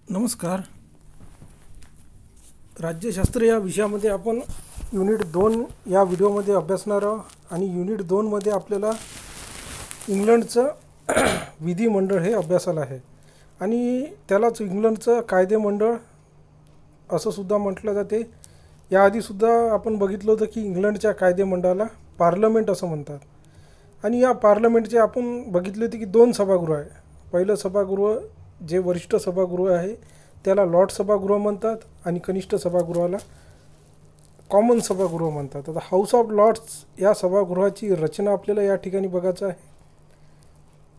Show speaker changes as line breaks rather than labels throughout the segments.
नमस्कार. राज्यशास्त्र या विषयामध्ये आपण युनिट 2 या व्हिडिओमध्ये अभ्यासणार आहोत आणि युनिट 2 मध्ये आपल्याला इंग्लंडचं विधिमंडळ हे अभ्यासाला आहे आणि त्यालाच इंग्लंडचं कायदेमंडळ असं सुद्धा म्हटलं जाते. याआधीसुद्धा आपण बघितलं होतं की इंग्लंडच्या कायदेमंडळाला पार्लमेंट असं म्हणतात आणि या पार्लमेंटचे आपण बघितले होते की 2 सभागृह आहे. पहिलं सभागृह जे वरिष्ठ सभागृह आहे त्याला लॉर्ड सभागृह म्हणतात आणि कनिष्ठ सभागृहाला कॉमन सभागृह म्हणतात. आता हाऊस ऑफ लॉर्ड्स या सभागृहाची रचना आपल्याला या ठिकाणी बघायचं आहे.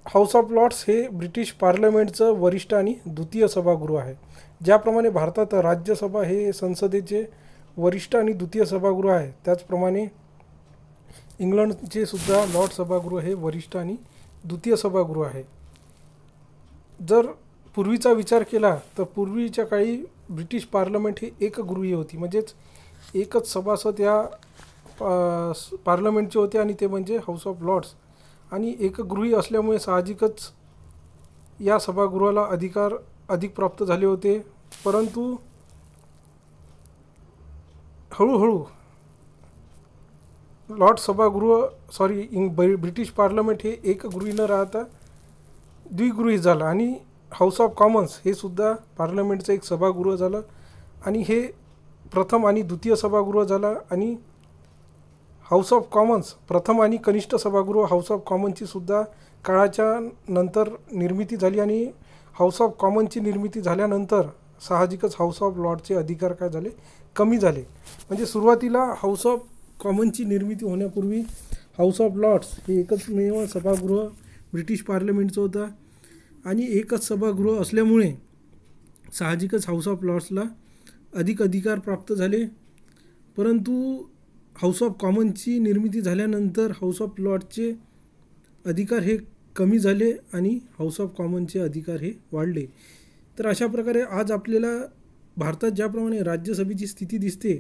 हाऊस ऑफ लॉर्ड्स हे ब्रिटिश पार्लमेंटचं वरिष्ठ आणि द्वितीय सभागृह आहे. ज्याप्रमाणे भारतात राज्यसभा हे संसदेचे वरिष्ठ आणि द्वितीय सभागृह आहे, त्याचप्रमाणे इंग्लंडचे सुद्धा लॉर्ड सभागृह हे वरिष्ठ आणि द्वितीय सभागृह आहे. जर पूर्वीचा विचार केला तर पूर्वीच्या काळी ब्रिटिश पार्लमेंट ही एकगृही होती, म्हणजेच एकच सभासद या पार्लमेंटचे होते आणि ते म्हणजे हाऊस ऑफ लॉर्ड्स. आणि एकगृही असल्यामुळे साहजिकच या सभागृहाला अधिकार अधिक प्राप्त झाले होते. परंतु हळूहळू लॉर्ड ब्रिटिश पार्लमेंट हे एकगृही न राहता द्विगृही झालं आणि हाऊस ऑफ कॉमन्स हे सुद्धा पार्लमेंटचं एक सभागृह झालं आणि हे प्रथम आणि द्वितीय सभागृह झालं. आणि हाऊस ऑफ कॉमन्स प्रथम आणि कनिष्ठ सभागृह हाऊस ऑफ कॉमन्सची सुद्धा काळाच्या नंतर निर्मिती झाली आणि हाऊस ऑफ कॉमन्सची निर्मिती झाल्यानंतर साहजिकच हाऊस ऑफ लॉर्डचे अधिकार काय झाले, कमी झाले. म्हणजे सुरुवातीला हाऊस ऑफ कॉमन्सची निर्मिती होण्यापूर्वी हाऊस ऑफ लॉर्ड्स हे एकमेव सभागृह ब्रिटिश पार्लमेंटचं होतं आणि एकच सभागृह असल्यामुळे साहजिकच हाऊस ऑफ लॉर्ड्सला अधिक अधिकार प्राप्त झाले. परंतु हाऊस ऑफ कॉमन्सची निर्मिती झाल्यानंतर हाऊस ऑफ लॉर्ड्सचे अधिकार हे कमी झाले आणि हाऊस ऑफ कॉमन्सचे अधिकार हे वाढले. तर अशा प्रकारे आज आपल्याला भारतात ज्याप्रमाणे राज्यसभेची स्थिती दिसते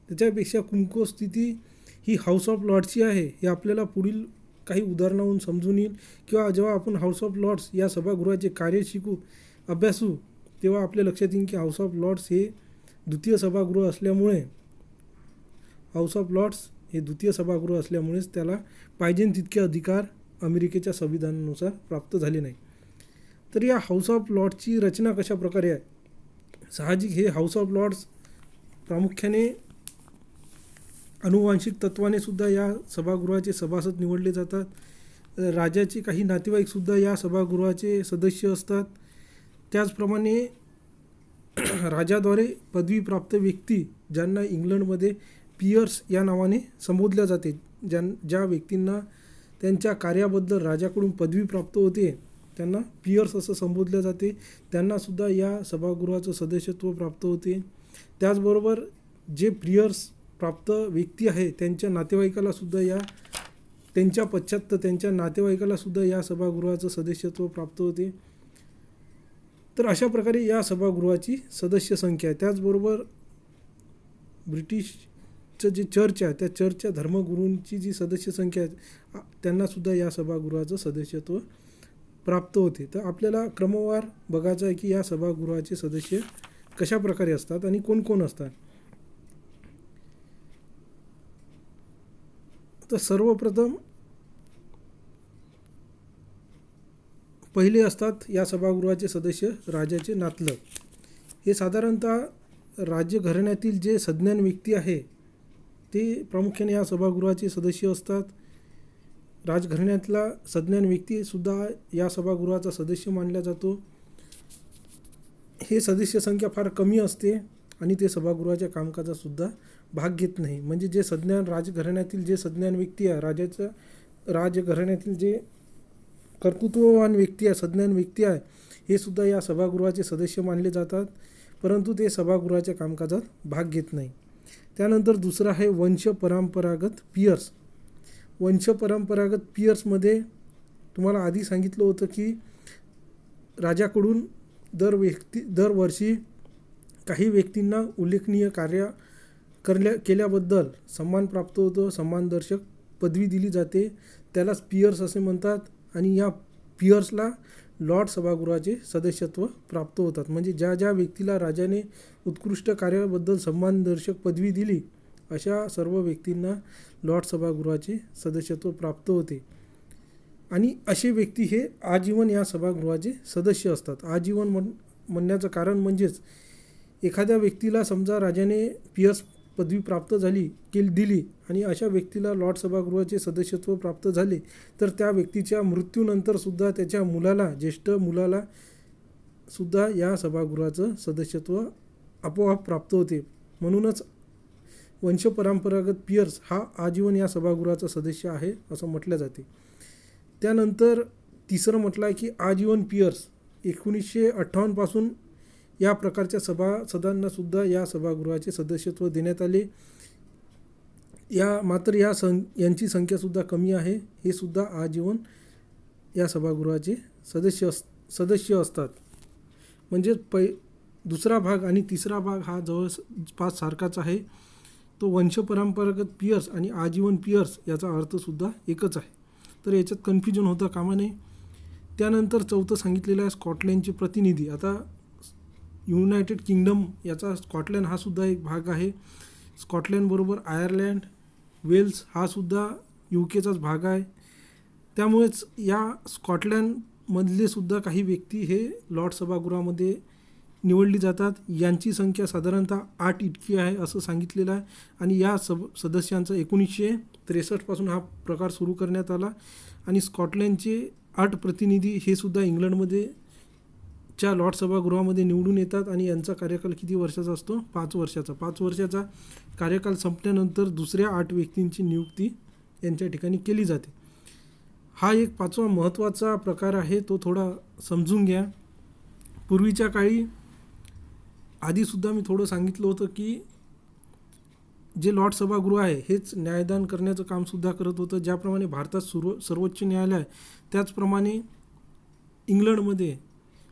त्याच्यापेक्षा कमकुवत स्थिती ही हाऊस ऑफ लॉर्ड्सची आहे हे आपल्याला पुढील काही उदाहरणावरून समजून येईल. किंवा जेव्हा आपण हाऊस ऑफ लॉर्ड्स या सभागृहाचे कार्य अभ्यासू तेव्हा आपल्या लक्षात येईल की हाऊस ऑफ लॉर्ड्स हे द्वितीय सभागृह असल्यामुळे असल्यामुळेच त्याला पाहिजे तितके अधिकार अमेरिकेच्या संविधानानुसार प्राप्त झाले नाही. तर या हाऊस ऑफ लॉर्ड्सची रचना कशा प्रकारे आहे. साहजिक हे हाऊस ऑफ लॉर्ड्स प्रामुख्याने अनुवांशिक तत्वाने सुद्धा या सभागृहाचे सभासद निवडले जातात. राजाचे काही नातेवाईकसुद्धा या सभागृहाचे सदस्य असतात. त्याचप्रमाणे राजाद्वारे पदवीप्राप्त व्यक्ती ज्यांना इंग्लंडमध्ये पियर्स या नावाने संबोधल्या जाते, ज्या व्यक्तींना त्यांच्या कार्याबद्दल राजाकडून पदवी प्राप्त होते त्यांना पियर्स असं संबोधलं जाते, त्यांनासुद्धा या सभागृहाचं सदस्यत्व प्राप्त होते. त्याचबरोबर जे पियर्स प्राप्त व्यक्ती आहे त्यांच्या नातेवाईकालासुद्धा त्यांच्या पश्चात त्यांच्या नातेवाईकालासुद्धा या सभागृहाचं सदस्यत्व प्राप्त होते. तर अशा प्रकारे या सभागृहाची सदस्य संख्या आहे. त्याचबरोबर ब्रिटिशचं जे चर्च आहे त्या चर्चच्या धर्मगुरूंची जी सदस्य संख्या आहे त्यांनासुद्धा या सभागृहाचं सदस्यत्व प्राप्त होते. तर आपल्याला क्रमवार बघायचं आहे की या सभागृहाचे सदस्य कशा प्रकारे असतात आणि कोण कोण असतात. तर सर्वप्रथम पहिले असतात या सभागृहाचे सदस्य राजाचे नातलग. हे साधारणतः राज्यघराण्यातील जे सज्ञान व्यक्ती आहे ते प्रामुख्याने या सभागृहाचे सदस्य असतात. राजघराण्यातला सज्ञान व्यक्तीसुद्धा या सभागृहाचा सदस्य मानला जातो. हे सदस्य संख्या फार कमी असते आणि ते सभागृहाच्या कामकाजातसुद्धा भाग घेत नाही. म्हणजे जे राजघराण्यातील जे सज्ञान व्यक्ती आहे, राजघराण्यातील जे कर्तृत्ववान व्यक्ती आहे, सज्ञान व्यक्ती आहे, हे सुद्धा या सभागृहाचे सदस्य मानले जातात, परंतु ते सभागृहाच्या कामकाजात भाग घेत नाही. त्यानंतर दुसरं आहे वंशपरंपरागत पियर्स. वंशपरंपरागत पियर्समध्ये तुम्हाला आधी सांगितलं होतं की राजाकडून दरवर्षी काही व्यक्तींना उल्लेखनीय कार्य केल्याबद्दल सन्मान प्राप्त होतो, सन्मानदर्शक पदवी दिली जाते, त्यालाच पियर्स असे म्हणतात. आणि या पियर्सला लॉर्ड सभागृहाचे सदस्यत्व प्राप्त होतात. म्हणजे ज्या ज्या व्यक्तीला राजाने उत्कृष्ट कार्याबद्दल सन्मानदर्शक पदवी दिली अशा सर्व व्यक्तींना लॉर्ड सभागृहाचे सदस्यत्व प्राप्त होते. आणि असे व्यक्ती हे आजीवन या सभागृहाचे सदस्य असतात. आजीवन म्हणण्याचं कारण म्हणजेच एखाद्या व्यक्तीला समजा राजाने पीएस पदवी प्राप्त दिली आणि अशा व्यक्तीला लॉर्ड सभागृहाचे सदस्यत्व प्राप्त झाले तर त्या व्यक्तीच्या मृत्यूनंतरसुद्धा त्याच्या ज्येष्ठ मुलाला सुद्धा या सभागृहाचं सदस्यत्व आपोआप प्राप्त होते. म्हणूनच वंशपरंपरागत पियर्स हा आजीवन या सभागृहाचा सदस्य आहे असं म्हटलं जाते. त्यानंतर तिसरं म्हटलं आहे की आजीवन पियर्स 1958 पासून या प्रकारच्या सभासदांनासुद्धा या सभागृहाचे सदस्यत्व देण्यात आले. मात्र यांची संख्यासुद्धा कमी आहे. हे सुद्धा आजीवन या सभागृहाचे सदस्य असतात. म्हणजे दुसरा भाग आणि तिसरा भाग हा जवळपास सारखाच आहे. तो वंशपरंपरागत पियर्स आणि आजीवन पियर्स याचा अर्थसुद्धा एकच आहे. तर याच्यात कन्फ्युजन होता कामा नये. त्यानंतर चौथं सांगितलेलं आहे स्कॉटलँडचे प्रतिनिधी. आता युनायटेड किंगडम याचा स्कॉटलँड हा सुद्धा एक भाग आहे. स्कॉटलँडबरोबर आयर्लंड, वेल्स हा सुद्धा UK चाच भाग आहे. त्यामुळेच या स्कॉटलँडमधले सुद्धा काही व्यक्ती हे लॉर्ड सभागृहामध्ये निवडली जातात. यांची संख्या साधारणतः 8 इतकी आहे असं सांगितलेलं आहे. आणि या सदस्यांचा 1963 पासून हा प्रकार सुरू करण्यात आला. आणि स्कॉटलँडचे 8 प्रतिनिधी हे सुद्धा इंग्लंडमध्ये च्या लॉर्ड सभागृहामध्ये निवडून येतात. आणि यांचा कार्यकाल किती वर्षाचा असतो? 5 वर्षाचा. 5 वर्षाचा कार्यकाल संपल्यानंतर दुसऱ्या 8 व्यक्तींची नियुक्ती यांच्या ठिकाणी केली जाते. हा एक 5वा महत्त्वाचा प्रकार आहे, तो थोडा समजून घ्या. पूर्वीच्या काळी आधीसुद्धा मी थोडं सांगितलं होतं की जे लॉर्ड सभागृह आहे हेच न्यायदान करण्याचं कामसुद्धा करत होतं. ज्याप्रमाणे भारतात सर्वोच्च न्यायालय आहे त्याचप्रमाणे इंग्लंडमध्ये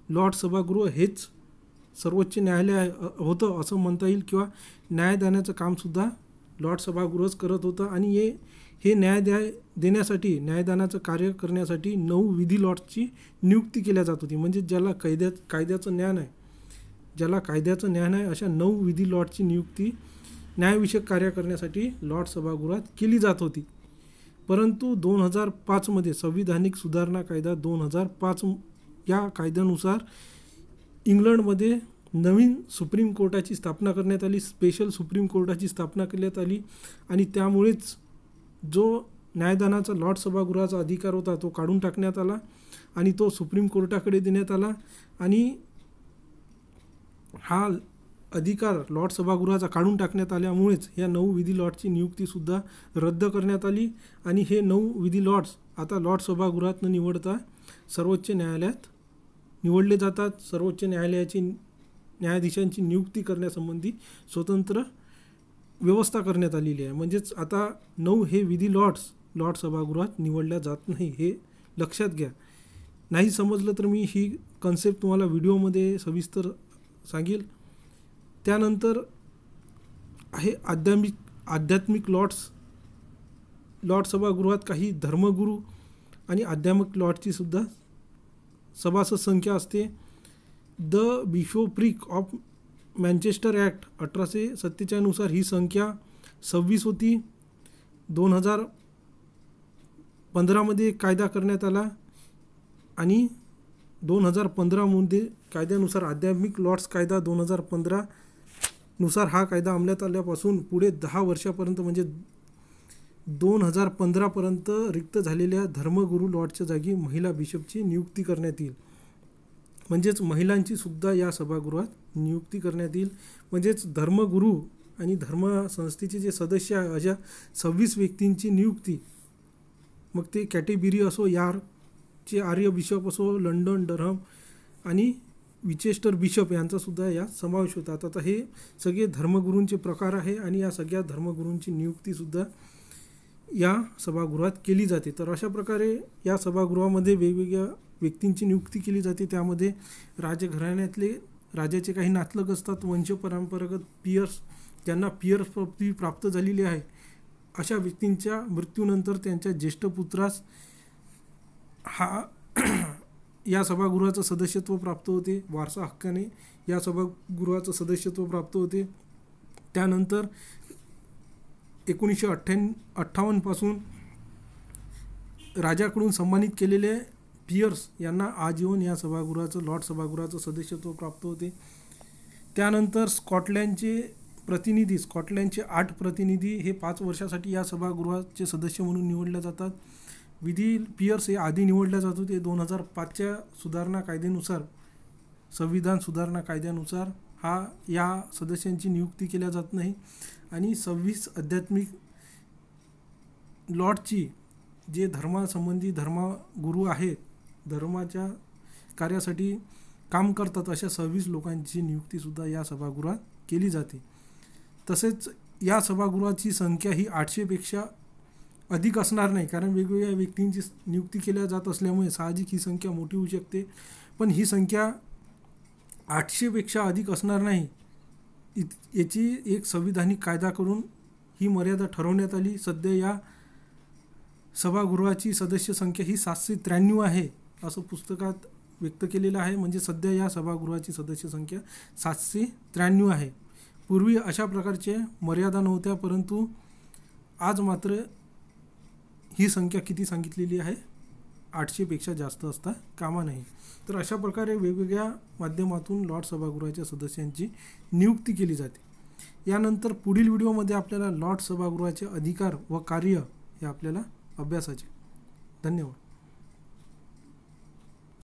लॉर्ड सभागृह हेच सर्वोच्च न्यायालय होतं असं म्हणता येईल. किंवा न्यायदानाचं कामसुद्धा लॉर्ड सभागृहच करत होतं. आणि हे देण्यासाठी न्यायदानाचं कार्य करण्यासाठी 9 विधी लॉर्ड्सची नियुक्ती केल्या जात होती. म्हणजे ज्याला कायद्याचं ज्ञान आहे अशा 9 विधी लॉर्ड्सची नियुक्ती न्यायविषयक कार्य करण्यासाठी लॉर्ड सभागृहात केली जात होती. परंतु 2005 संविधानिक सुधारणा कायदा 2005 या कायद्यानुसार इंग्लंडमध्ये नवीन सुप्रीम कोर्टाची स्थापना करण्यात आली. स्पेशल सुप्रीम कोर्टाची स्थापना करण्यात आली. आणि त्यामुळेच जो न्यायदानाचा लॉर्ड सभागृहाचा अधिकार होता तो काढून टाकण्यात आला आणि तो सुप्रीम कोर्टाकडे देण्यात आला. आणि हा अधिकार लॉर्ड सभागृहाचा काढून टाकण्यात आल्यामुळेच या 9 विधी लॉर्ड्सची नियुक्तीसुद्धा रद्द करण्यात आली. आणि हे 9 विधी लॉर्ड्स आता लॉर्ड सभागृहात न निवडता सर्वोच्च न्यायालयात निवडले जातात. सर्वोच्च न्यायालयाची न्यायाधीशांची नियुक्ती करण्यासंबंधी स्वतंत्र व्यवस्था करण्यात आलेली आहे. म्हणजेच आता 9 हे विधी लॉर्ड्स लॉर्ड सभागृहात निवडल्या जात नाही, हे लक्षात घ्या. नाही समजलं तर मी ही कन्सेप्ट तुम्हाला व्हिडिओमध्ये सविस्तर सांगेल. त्यानंतर आहे आध्यात्मिक लॉर्ड सभागृहात काही धर्मगुरू आणि आध्यात्मिक लॉर्डची सुद्धा सभासद संख्या असते. द बिशोप्रिक ऑफ मँचेस्टर ॲक्ट 1847 नुसार ही संख्या 26 होती. 2015 कायदा करण्यात आला आणि 2015 कायद्यानुसार आध्यात्मिक लॉर्ड्स कायदा 2015 नुसार हा कायदा अंमलात आल्यापासून पुढे 10 वर्षापर्यंत म्हणजे 2015 रिक्त झालेल्या धर्मगुरू लॉर्डच्या जागी महिला बिशपची नियुक्ती करण्यात येईल. म्हणजेच महिलांची सुद्धा या सभागृहात नियुक्ती करण्यात येईल. म्हणजेच धर्मगुरू आणि धर्मसंस्थेचे जे सदस्य आहे अशा 26 व्यक्तींची नियुक्ती, मग ते कॅटेबिरी असो, यार्कचे आर्य बिशप असो, लंडन, डरहम आणि विचेस्टर बिशप यांचासुद्धा यात समावेश होतात. आता हे सगळे धर्मगुरूंचे प्रकार आहे आणि या सगळ्या धर्मगुरूंची नियुक्तीसुद्धा या सभागृहात केली जाते. तर अशा प्रकारे या सभागृहामध्ये वेगवेगळ्या व्यक्तींची नियुक्ती केली जाते. त्यामध्ये राजघराण्यातले राजाचे काही नातलग असतात, वंशपरंपरागत पियर्स, ज्यांना पियर्स पदवी प्राप्त झालेली आहे अशा व्यक्तींच्या मृत्यूनंतर त्यांच्या ज्येष्ठ पुत्रास हा या सभागृहाचं सदस्यत्व प्राप्त होते, वारसा हक्काने या सभागृहाचं सदस्यत्व प्राप्त होते. त्यानंतर 1958 पासून राजाकडून सन्मानित केलेले पियर्स यांना आजीवन या सभागृहाचं लॉर्ड सभागृहाचं सदस्यत्व प्राप्त होते. त्यानंतर स्कॉटलँडचे 8 प्रतिनिधी हे 5 वर्षासाठी या सभागृहाचे सदस्य म्हणून निवडले जातात. पियर्स हे आधी निवडल्या जात होते. 2005च्या सुधारणा कायद्यानुसार, संविधान सुधारणा कायद्यानुसार या सदस्यांची नियुक्ती केल्या जात नाही. आणि 26 आध्यात्मिक लॉर्डची जे धर्मासंबंधी धर्मगुरू आहेत, धर्माच्या कार्यासाठी काम करतात, अशा 26 लोकांची नियुक्तीसुद्धा या सभागृहात केली जाते. तसेच या सभागृहाची संख्या ही 800पेक्षा अधिक असणार नाही, कारण वेगवेगळ्या व्यक्तींची नियुक्ती केल्या जात असल्यामुळे साहजिक ही संख्या मोठी होऊ शकते. पण ही संख्या 800पेक्षा अधिक असणार नाही, याची एक संविधानिक कायदा करून ही मर्यादा ठरवण्यात आली. सध्या या सभागृहाची सदस्य संख्या ही 793 आहे असं पुस्तकात व्यक्त केलेलं आहे. म्हणजे सध्या या सभागृहाची सदस्य संख्या 793 आहे. पूर्वी अशा प्रकारच्या मर्यादा नव्हत्या, परंतु आज मात्र ही संख्या किती सांगितलेली आहे, 800पेक्षा जास्त असता कामा नाही. तर अशा प्रकारे वेगवेगळ्या माध्यमातून लॉर्ड सभागृहाच्या सदस्यांची नियुक्ती केली जाते. यानंतर पुढील व्हिडिओमध्ये आपल्याला लॉर्ड सभागृहाचे अधिकार व कार्य हे आपल्याला अभ्यासाचे. धन्यवाद.